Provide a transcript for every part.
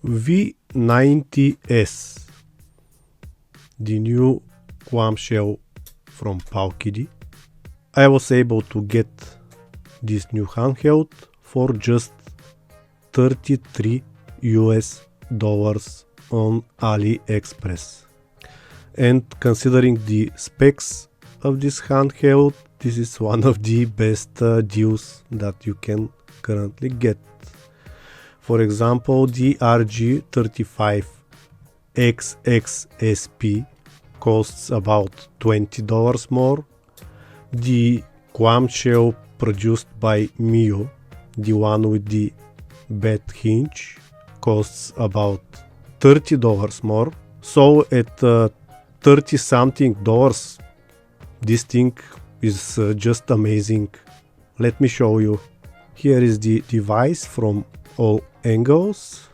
V90S, the new clamshell from Powkiddy. I was able to get this new handheld for just $33 on AliExpress. And considering the specs of this handheld, this is one of the best deals that you can currently get. For example, the RG35XXSP costs about $20 more. The clamshell produced by Mio, the one with the bed hinge, costs about $30 more. So at $30 something dollars, this thing is just amazing. Let me show you. Here is the device from all angles.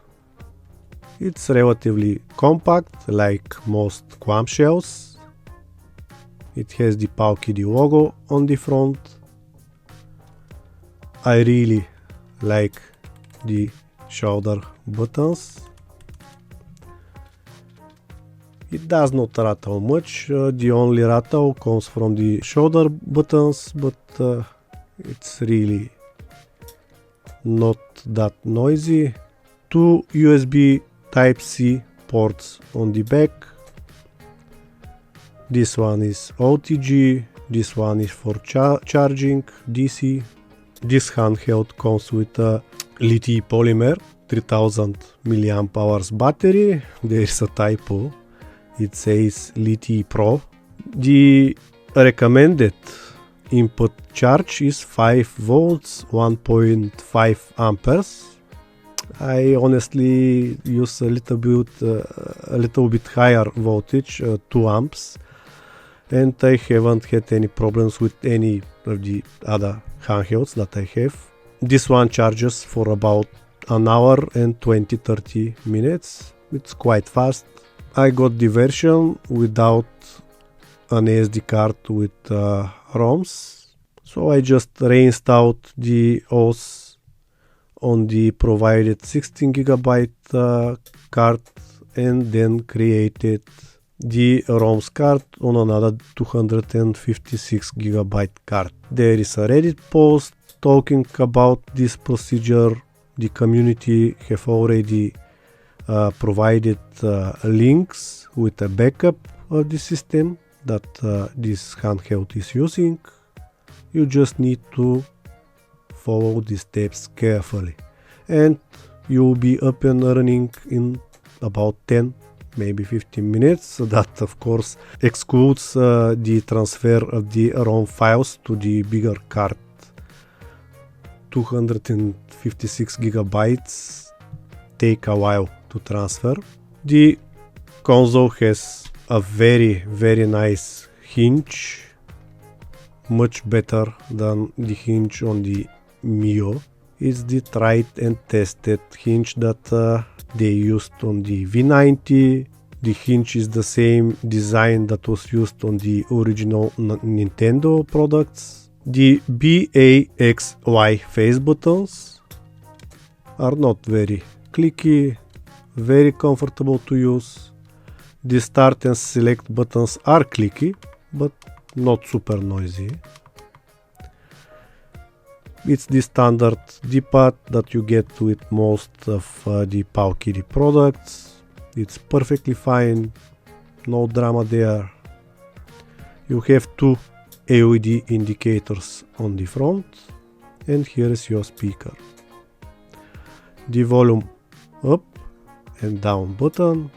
It's relatively compact, like most clamshells. It has the Powkiddy logo on the front. I really like the shoulder buttons. It does not rattle much. The only rattle comes from the shoulder buttons, but it's really not that noisy. Two USB Type-C ports on the back. This one is OTG, this one is for charging DC. This handheld comes with a lithium polymer 3000 mAh battery. There is a typo. It says Lithium Pro. The recommended input charge is 5 volts, 1.5 amperes. I honestly use a little bit higher voltage, 2 amps, and I haven't had any problems with any of the other handhelds that I have. This one charges for about an hour and 20-30 minutes. It's quite fast. I got the version without an SD card with ROMs, so I just reinstalled the OS on the provided 16 GB card and then created the ROMs card on another 256 GB card. There is a Reddit post talking about this procedure. The community have already provided links with a backup of the system that this handheld is using. You just need to follow the steps carefully and you'll be up and running in about 10, maybe 15 minutes. So that of course excludes the transfer of the ROM files to the bigger card. 256 gigabytes take a while to transfer. The console has a very nice hinge, much better than the hinge on the Mio. It's the tried and tested hinge that they used on the V90. The hinge is the same design that was used on the original Nintendo products. The BAXY face buttons are not very clicky, very comfortable to use. The start and select buttons are clicky, but not super noisy. It's the standard D-pad that you get with most of the Powkiddy products. It's perfectly fine, no drama there. You have two LED indicators on the front, and here is your speaker. The volume up and down button,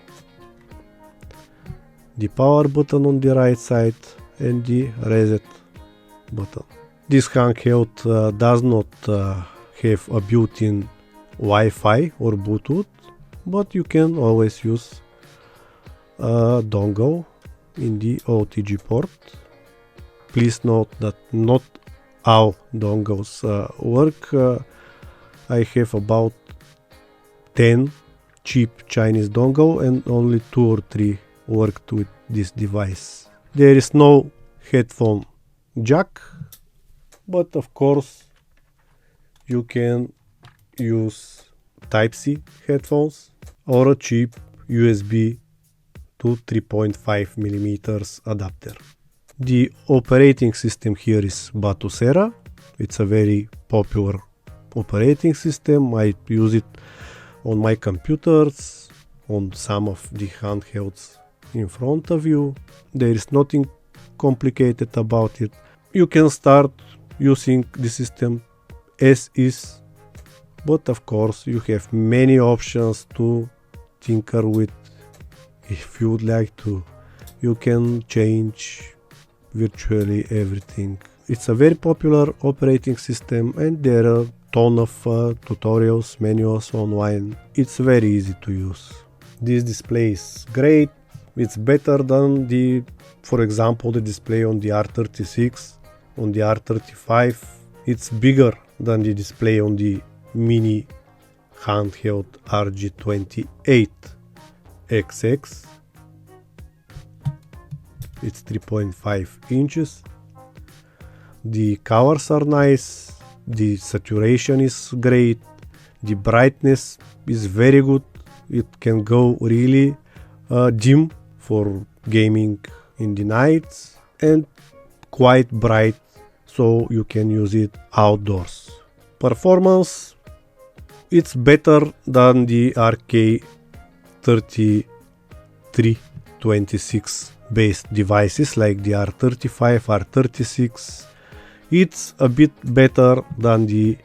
the power button on the right side, and the reset button. This handheld does not have a built-in Wi-Fi or Bluetooth, but you can always use a dongle in the OTG port. Please note that not all dongles work. I have about 10 cheap Chinese dongle and only 2 or 3 worked with this device. There is no headphone jack, but of course you can use Type-C headphones. or a cheap USB to 3.5mm adapter. The operating system here is Batocera. It's a very popular operating system. I use it on my computers, on some of the handhelds in front of you. There is nothing complicated about it. You can start using the system as is, but of course you have many options to tinker with. If you would like to, you can change virtually everything. It's a very popular operating system and there are a ton of tutorials, manuals online. It's very easy to use. This display is great. It's better than the, for example, the display on the R36, on the R35. It's bigger than the display on the mini handheld RG28XX. It's 3.5 inches. The colors are nice, the saturation is great, the brightness is very good. It can go really dim for gaming in the nights and quite bright so you can use it outdoors. Performance, it's better than the RK3326 based devices like the R35, R36. It's a bit better than the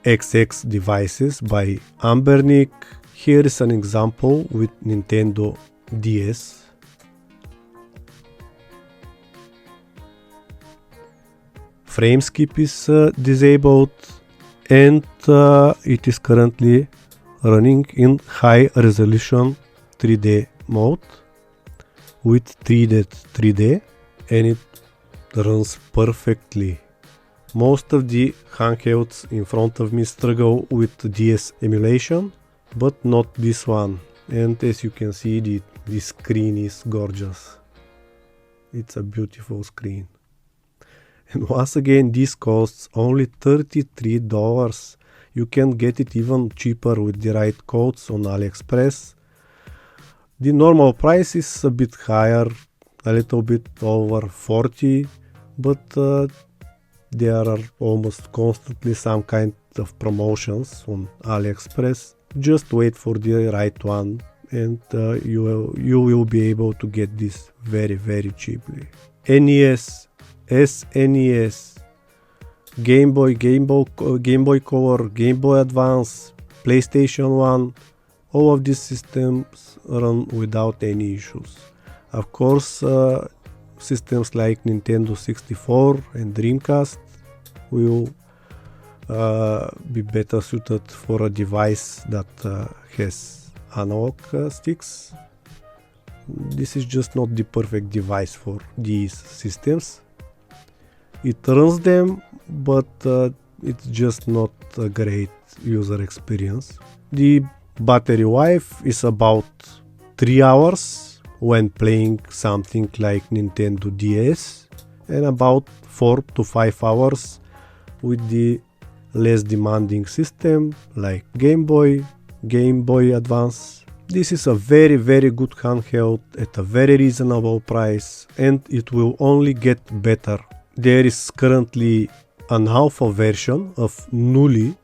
XX devices by Ambernic. Here is an example with Nintendo DS. Frame skip is disabled and it is currently running in high resolution 3D mode with 3D and it runs perfectly. Most of the handhelds in front of me struggle with DS emulation, but not this one. And as you can see, the screen is gorgeous. It's a beautiful screen. And once again, this costs only $33. You can get it even cheaper with the right codes on AliExpress. The normal price is a bit higher, a little bit over 40, but there are almost constantly some kind of promotions on AliExpress. Just wait for the right one and you will be able to get this very, very cheaply. NES, SNES, Game Boy Color, Game Boy Advance, PlayStation 1, all of these systems run without any issues. Of course, systems like Nintendo 64 and Dreamcast will be better suited for a device that has analog sticks. This is just not the perfect device for these systems. It runs them, but it's just not a great user experience. The battery life is about 3 hours when playing something like Nintendo DS and about 4 to 5 hours with the less demanding system like Game Boy Advance. This is a very, very good handheld at a very reasonable price and it will only get better. There is currently an alpha version of Knully,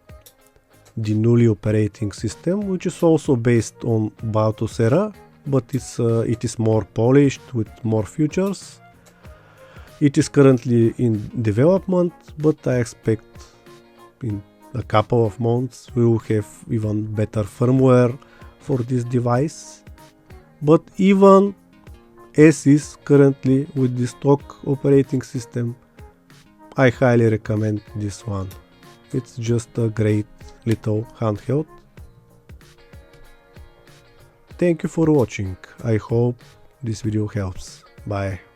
the Knully operating system, which is also based on Batocera, but it is more polished with more features. It is currently in development, but I expect in a couple of months we will have even better firmware for this device. But even as is currently with the stock operating system, I highly recommend this one. It's just a great little handheld. Thank you for watching. I hope this video helps. Bye.